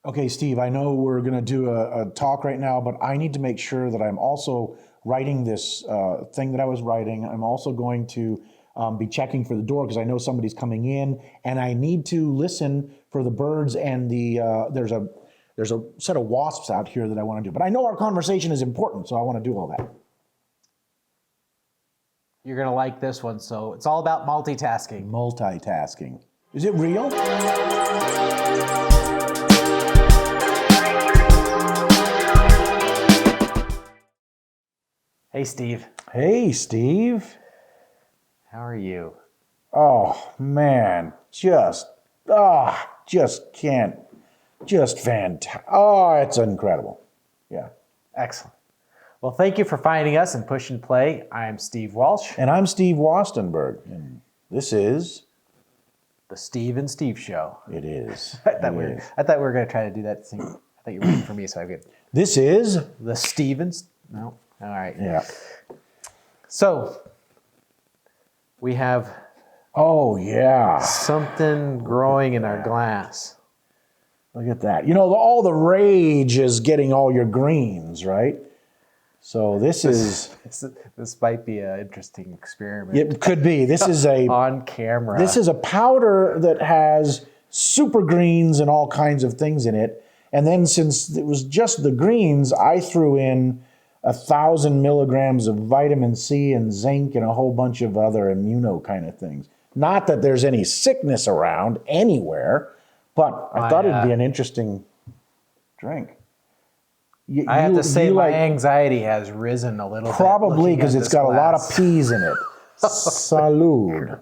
Okay, Steve, I know we're going to do a talk right now, but I need to make sure that I'm also writing this thing that I was writing. I'm also going to be checking for the door because I know somebody's coming in, and I need to listen for the birds and there's a set of wasps out here that I want to do. But I know our conversation is important, so I want to do all that. You're going to like this one. So it's all about multitasking. Multitasking. Is it real? Hey, Steve. Hey, Steve. How are you? Oh, man. Just fantastic. Oh, it's incredible. Yeah. Excellent. Well, thank you for finding us and Push and Play. I'm Steve Walsh. And I'm Steve Wastenberg. And this is... The Steve and Steve Show. It is. I thought we were going to try to do that thing. I thought you were waiting for me, so I could... This is... The Stevens... No? All right. Yeah. So, we have... Oh, yeah. Something growing in our glass. Look at that. You know, all the rage is getting all your greens, right? So this might be an interesting experiment. It could be. This is a... On camera. This is a powder that has super greens and all kinds of things in it. And then since it was just the greens, I threw in 1,000 milligrams of vitamin C and zinc and a whole bunch of other immuno kind of things. Not that there's any sickness around anywhere, but I thought it'd be an interesting drink. I have to say my anxiety has risen a little bit. Probably because it's got a lot of peas in it. Salud.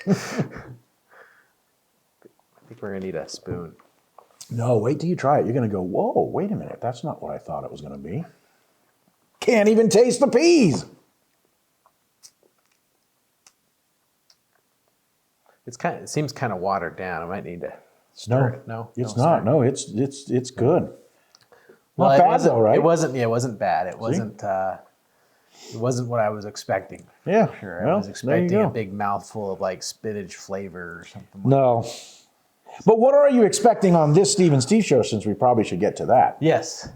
I think we're going to need a spoon. No, wait till you try it. You're going to go, whoa, wait a minute. That's not what I thought it was going to be. Can't even taste the peas. It seems kind of watered down. I might need to stir it. No, it's not. No, it's good. Well, not bad though, right? It wasn't bad. It wasn't what I was expecting. Yeah, sure. I was expecting a big mouthful of like spinach flavor or something. No. But what are you expecting on this Steve and Steve show, since we probably should get to that? Yes.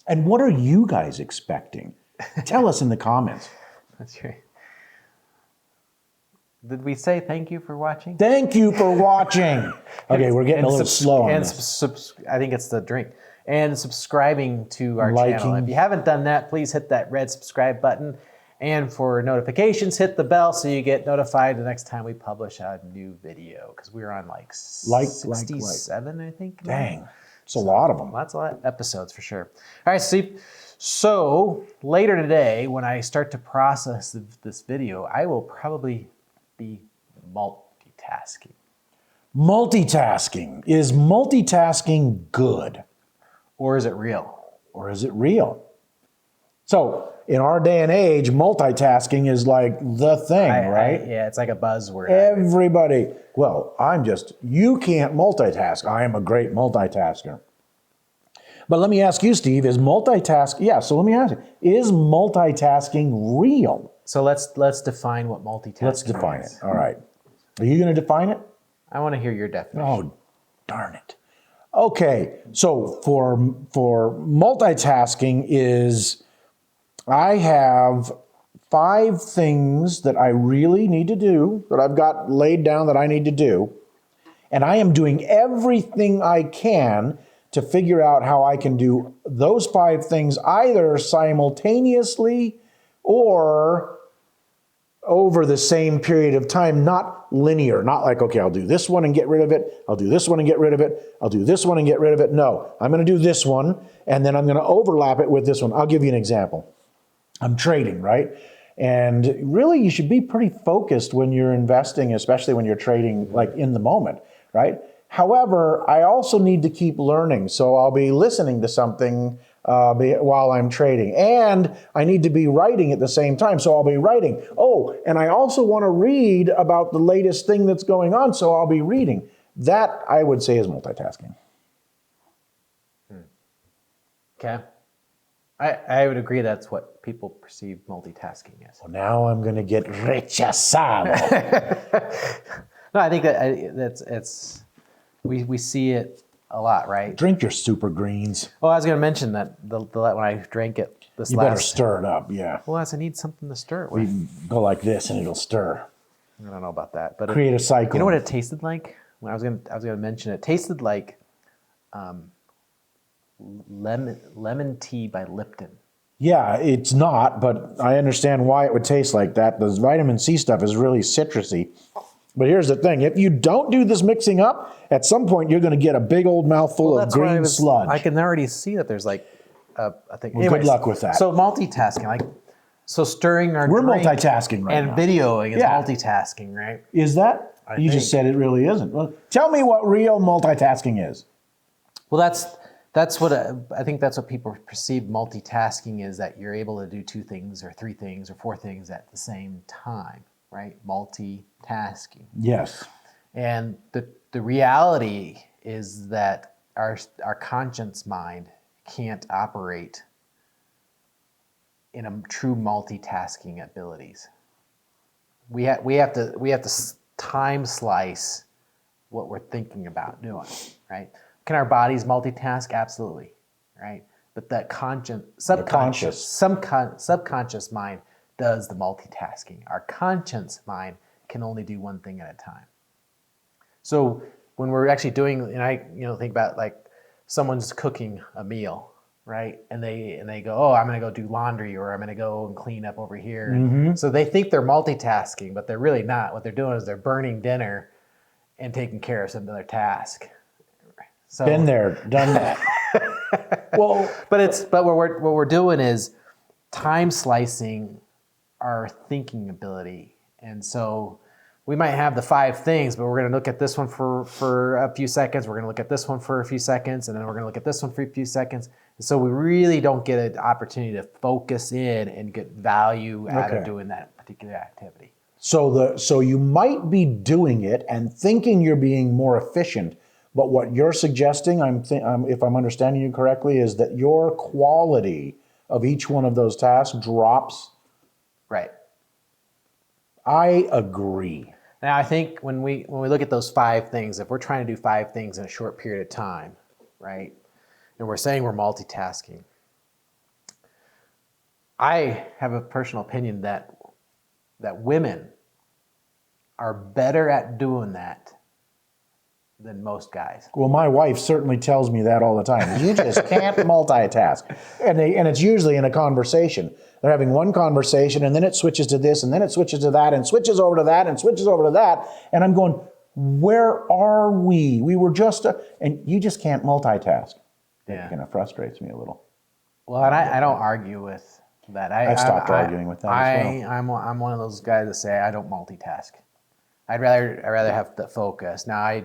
And what are you guys expecting? Tell us in the comments. That's right. Did we say thank you for watching? Thank you for watching. Okay, we're getting a little slow on this. I think it's the drink. And subscribing to our channel. If you haven't done that, please hit that red subscribe button. And for notifications, hit the bell so you get notified the next time we publish a new video. Because we're on like 67, I think. Dang, it's a lot of them. Lots of episodes for sure. All right, Steve. So later today, when I start to process this video, I will probably be multitasking. Multitasking. Is multitasking good? Or is it real? Or is it real? So, in our day and age, multitasking is like the thing, right? Yeah, it's like a buzzword. Everybody, you can't multitask. I am a great multitasker. But let me ask you, Steve, so let me ask you, is multitasking real? So let's define what multitasking is. Let's define it. All right. Are you going to define it? I want to hear your definition. Oh, darn it. Okay. So for multitasking is I have 5 things that I really need to do, that I've got laid down that I need to do, and I am doing everything I can to figure out how I can do those 5 things either simultaneously or over the same period of time, not linear, not like, okay, I'll do this one and get rid of it, I'll do this one and get rid of it, I'll do this one and get rid of it. No, I'm going to do this one, and then I'm going to overlap it with this one. I'll give you an example. I'm trading, right? And really, you should be pretty focused when you're investing, especially when you're trading like in the moment, right? However, I also need to keep learning. So I'll be listening to something while I'm trading. And I need to be writing at the same time. So I'll be writing. Oh, and I also want to read about the latest thing that's going on. So I'll be reading. That, I would say, is multitasking. Okay. I would agree that's what people perceive multitasking as. Well, now I'm going to get rechazado. No, I think that it's We see it a lot, right? Drink your super greens. Oh, I was going to mention that when I drank it You better stir it up, yeah. Well, I need something to stir it with. You go like this and it'll stir. I don't know about that, but Create a cycle. You know what it tasted like? When I was gonna mention it, tasted like lemon tea by Lipton. Yeah, it's not, but I understand why it would taste like that. The vitamin C stuff is really citrusy. But here's the thing. If you don't do this mixing up, at some point you're going to get a big old mouthful of green sludge. I can already see that there's like a thing. Well, good luck with that. So multitasking, so stirring our We're drink multitasking right and now. videoing is multitasking, right? Is that? You just said it really isn't. Well, tell me what real multitasking is. Well, that's what I think that's what people perceive multitasking is, that you're able to do 2 things or 3 things or 4 things at the same time, right? Multitasking. Yes. And the reality is that our conscious mind can't operate in a true multitasking abilities. We have to time slice what we're thinking about doing, right? Can our bodies multitask? Absolutely, right? But that subconscious mind does the multitasking. Our conscious mind can only do one thing at a time. So when we're actually doing, and I think about like someone's cooking a meal, right? And they go, oh, I'm going to go do laundry, or I'm going to go and clean up over here. Mm-hmm. So they think they're multitasking, but they're really not. What they're doing is they're burning dinner and taking care of some other task. So, been there, done that. Well, but what we're doing is time slicing our thinking ability, and so we might have the 5 things, but we're going to look at this one for a few seconds. We're going to look at this one for a few seconds, and then we're going to look at this one for a few seconds. And so we really don't get an opportunity to focus in and get value out of doing that particular activity. So you might be doing it and thinking you're being more efficient, but what you're suggesting, if I'm understanding you correctly, is that your quality of each one of those tasks drops. Right. I agree. Now, I think when we look at those 5 things, if we're trying to do 5 things in a short period of time, right, and we're saying we're multitasking, I have a personal opinion that women are better at doing that than most guys. Well, my wife certainly tells me that all the time. You just can't multitask. And it's usually in a conversation. They're having one conversation, and then it switches to this, and then it switches to that, and switches over to that, and switches over to that. And I'm going, where are we? We were just, and you just can't multitask. That kind of frustrates me a little. Well, and I don't argue with that. I've stopped arguing with that as well. I'm one of those guys that say I don't multitask. I'd rather have the focus. Now,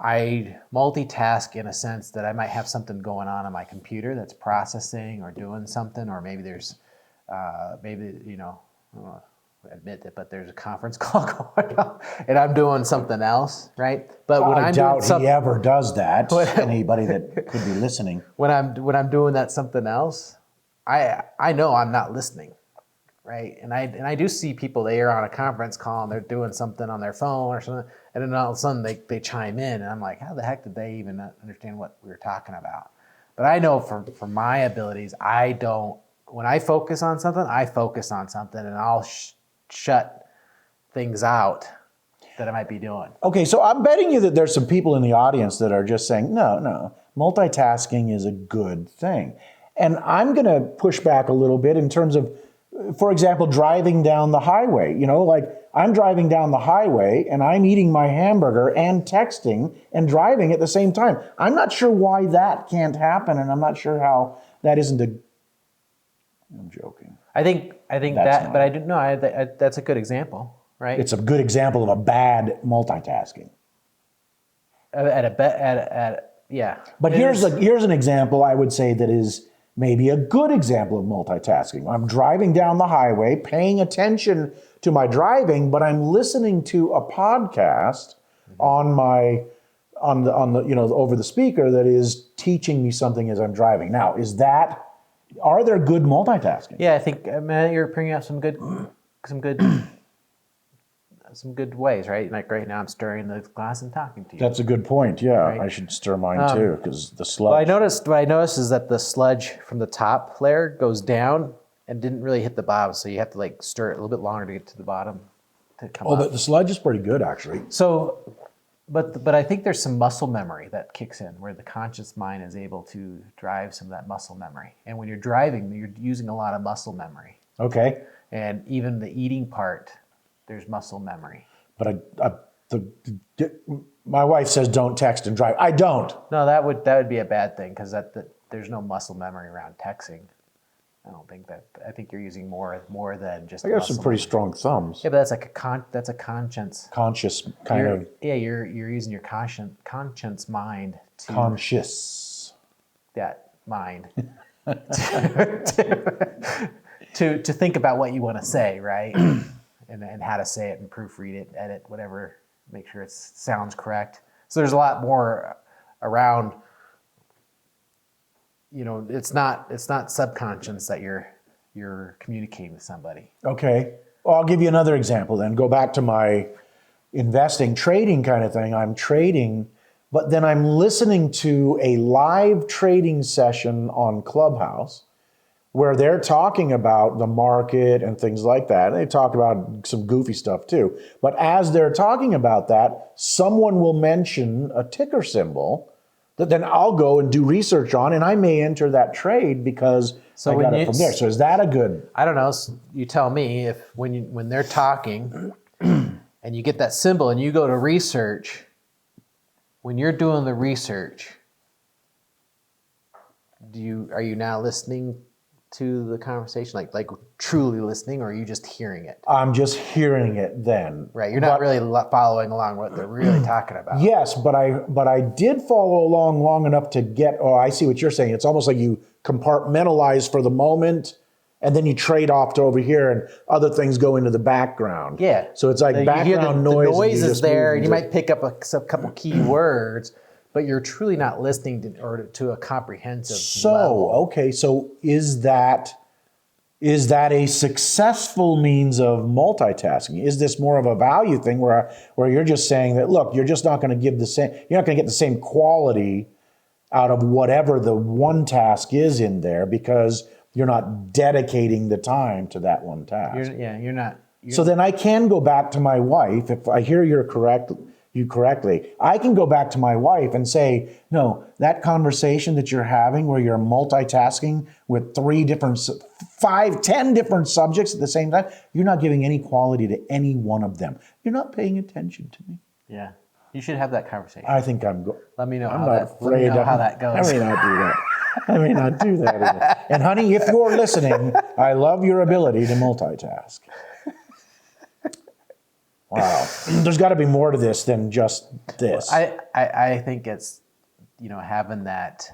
I multitask in a sense that I might have something going on my computer that's processing or doing something, or maybe there's, I don't admit it, but there's a conference call going on, and I'm doing something else, right? But when I doubt he ever does that. Anybody that could be listening. When I'm doing that something else, I know I'm not listening. Right, and I do see people, they are on a conference call and they're doing something on their phone or something, and then all of a sudden they chime in, and I'm like, how the heck did they even understand what we were talking about? But I know for my abilities, when I focus on something, and I'll shut things out that I might be doing. Okay, so I'm betting you that there's some people in the audience that are just saying, no, multitasking is a good thing. And I'm going to push back a little bit in terms of, for example, driving down the highway. Like I'm driving down the highway and I'm eating my hamburger and texting and driving at the same time. I'm not sure why that can't happen, and I'm not sure how that isn't I'm joking. I think that, but I do know that's a good example, right? It's a good example of a bad multitasking. Yeah. But here's an example I would say that is maybe a good example of multitasking. I'm driving down the highway, paying attention to my driving, but I'm listening to a podcast on the over the speaker that is teaching me something as I'm driving. Now, are there good multitasking? Yeah, I think you're bringing up some good some good ways, right? Like right now I'm stirring the glass and talking to you. That's a good point. Yeah, right? I should stir mine too, because the sludge. What I noticed is that the sludge from the top layer goes down and didn't really hit the bottom, so you have to like stir it a little bit longer to get to the bottom to come up. But the sludge is pretty good, actually. So, but I think there's some muscle memory that kicks in, where the conscious mind is able to drive some of that muscle memory. And when you're driving, you're using a lot of muscle memory. Okay. And even the eating part, there's muscle memory. But my wife says don't text and drive. I don't. No, that would be a bad thing, because there's no muscle memory around texting. I don't think that. I think you're using more than just. I got some pretty strong thumbs. Yeah, but that's like that's a conscience. Conscious kind of. Yeah, you're using your conscience mind to. Conscious. That mind. to think about what you want to say, right? and how to say it and proofread it, edit, whatever, make sure it sounds correct. So there's a lot more around. You know, it's not subconscious that you're communicating with somebody. Okay. Well, I'll give you another example then. Go back to my investing, trading kind of thing. I'm trading, but then I'm listening to a live trading session on Clubhouse where they're talking about the market and things like that. They talk about some goofy stuff too. But as they're talking about that, someone will mention a ticker symbol that then I'll go and do research on, and I may enter that trade because I got it from there. So is that a good? I don't know. You tell me if when they're talking and you get that symbol and you go to research, when you're doing the research, are you now listening to the conversation, like truly listening, or are you just hearing it? I'm just hearing it then. Right, you're not really following along what they're really talking about. Yes, but I did follow along long enough to get, I see what you're saying. It's almost like you compartmentalize for the moment, and then you trade off to over here, and other things go into the background. Yeah. So it's like background noise. The noise is there, and you might pick up a couple key words, but you're truly not listening to a comprehensive level. Okay, so is that a successful means of multitasking? Is this more of a value thing where you're just saying that, look, you're just not going to you're not going to get the same quality out of whatever the one task is in there because you're not dedicating the time to that one task. You're not. So then I can go back to my wife, if I hear you correctly, I can go back to my wife and say, no, that conversation that you're having where you're multitasking with 5, 10 different subjects at the same time, you're not giving any quality to any one of them. You're not paying attention to me. Yeah. You should have that conversation. I think I'm good. Let me know how that goes. I may not do that. I may not do that either. And honey, if you're listening, I love your ability to multitask. Wow. There's got to be more to this than just this. I think it's, having that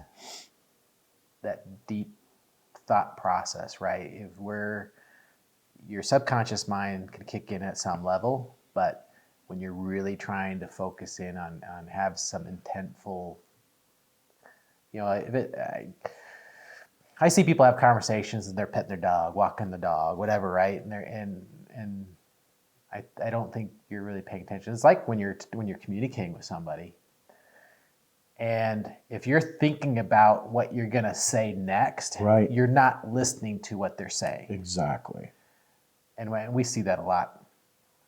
deep thought process, right? Your subconscious mind can kick in at some level, but when you're really trying to focus in on have some intentful, I see people have conversations and they're petting their dog, walking the dog, whatever, right? And I don't think you're really paying attention. It's like when you're communicating with somebody, and if you're thinking about what you're going to say next, right, you're not listening to what they're saying. Exactly. And we see that a lot.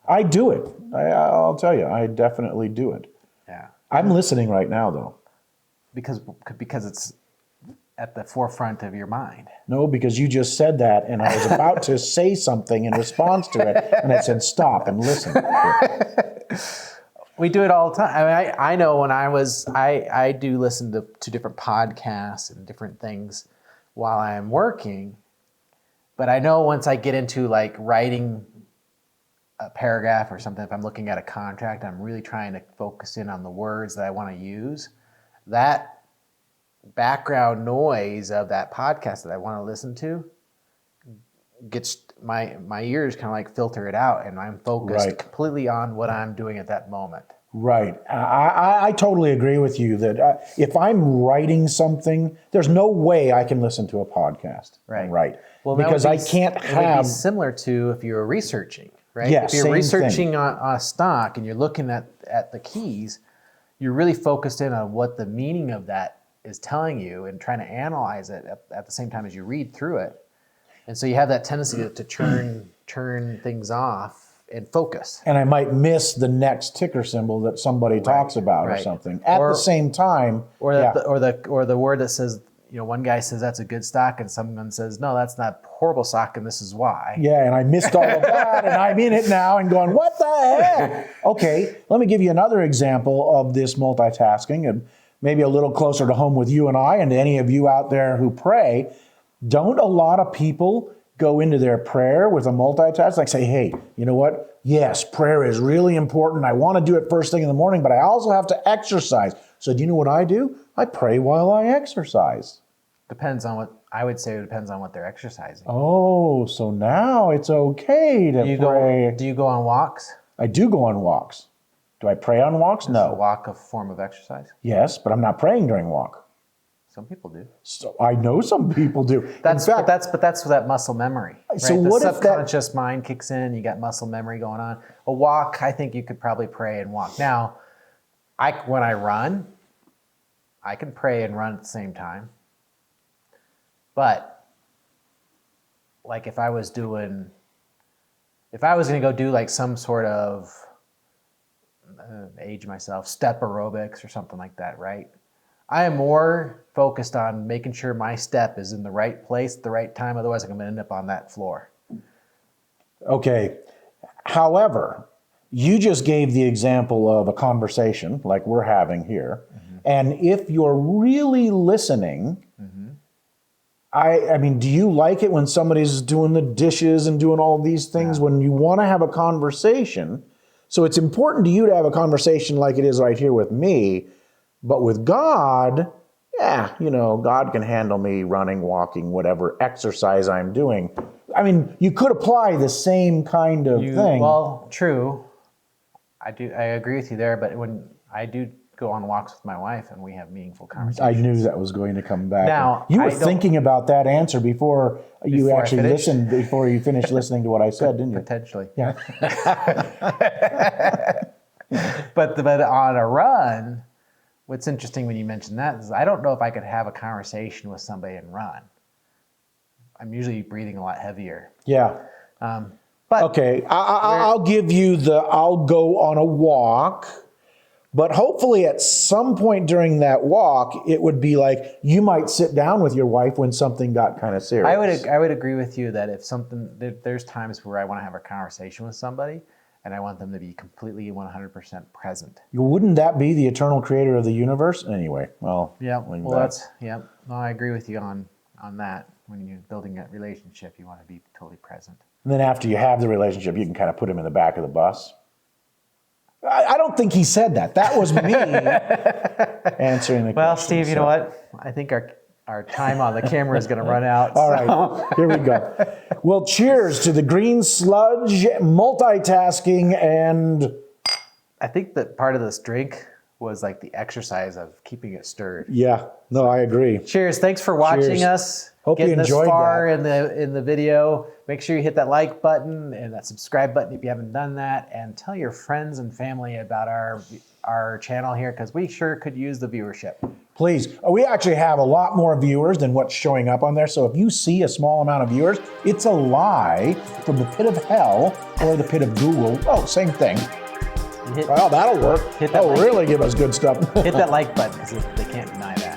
I do it. I'll tell you, I definitely do it. Yeah. I'm listening right now, though. Because it's at the forefront of your mind. No, because you just said that, and I was about to say something in response to it, and I said, stop and listen. We do it all the time. I mean, I know when I do listen to different podcasts and different things while I'm working, but I know once I get into like writing a paragraph or something, if I'm looking at a contract, I'm really trying to focus in on the words that I want to use, that background noise of that podcast that I want to listen to gets my ears kind of like filter it out, and I'm focused completely on what I'm doing at that moment. Right. I totally agree with you that if I'm writing something, there's no way I can listen to a podcast. Right. Right. Well, because I can't it would have be similar to if you were researching, right? Yeah, if you're same researching thing. on a stock and you're looking at the keys, you're really focused in on what the meaning of that is telling you and trying to analyze it at the same time as you read through it. And so you have that tendency to turn things off and focus. And I might miss the next ticker symbol that somebody talks about or something. At the same time, or the word that says, one guy says that's a good stock, and someone says, no, that's not horrible stock, and this is why. Yeah, and I missed all of that, and I'm in it now and going, what the heck? Okay, let me give you another example of this multitasking, and maybe a little closer to home with you and I, and any of you out there who pray. Don't a lot of people go into their prayer with a multitask, like say, hey, you know what? Yes, prayer is really important. I want to do it first thing in the morning, but I also have to exercise. So do you know what I do? I pray while I exercise. Depends on what, I would say it depends on what they're exercising. Oh, so now it's okay to pray. Do you go on walks? I do go on walks. Do I pray on walks? No. Is a walk a form of exercise? Yes, but I'm not praying during walk. Some people do. So I know some people do. That's that muscle memory. Right? So the what if subconscious mind kicks in? You got muscle memory going on. A walk, I think you could probably pray and walk. Now, when I run, I can pray and run at the same time. But like if I was going to go do like some sort of age myself step aerobics or something like that, right? I am more focused on making sure my step is in the right place at the right time. Otherwise, I'm going to end up on that floor. Okay. However, you just gave the example of a conversation like we're having here. Mm-hmm. And if you're really listening, mm-hmm. I mean, do you like it when somebody's doing the dishes and doing all these things when you want to have a conversation? So it's important to you to have a conversation like it is right here with me. But with God, God can handle me running, walking, whatever exercise I'm doing. I mean, you could apply the same kind of thing. Well, true. I agree with you there, but when I do go on walks with my wife and we have meaningful conversations. I knew that was going to come back. Now, you were thinking about that answer before you actually listened, before you finished listening to what I said, didn't you? Potentially. Yeah. But on a run, what's interesting when you mention that is I don't know if I could have a conversation with somebody and run. I'm usually breathing a lot heavier. Yeah. But okay, I'll give you I'll go on a walk, but hopefully at some point during that walk, it would be like you might sit down with your wife when something got kind of serious. I would agree with you that there's times where I want to have a conversation with somebody, and I want them to be completely 100% present. Wouldn't that be the eternal creator of the universe? Anyway, well. Yeah, no, I agree with you on that. When you're building a relationship, you want to be totally present. And then after you have the relationship, you can kind of put him in the back of the bus. I don't think he said that. That was me answering the question. Well, Steve, you know what? I think our time on the camera is going to run out. All right, here we go. Well, cheers to the green sludge, multitasking, and... I think that part of this drink was like the exercise of keeping it stirred. Yeah, no, I agree. Cheers. Thanks for watching us. Hope you enjoyed this far in the video. Make sure you hit that like button and that subscribe button if you haven't done that, and tell your friends and family about our channel here, because we sure could use the viewership. Please. We actually have a lot more viewers than what's showing up on there, so if you see a small amount of viewers, it's a lie from the pit of hell or the pit of Google. Oh, same thing. Well, that'll work. That'll really give us good stuff. Hit that like button, because they can't deny that.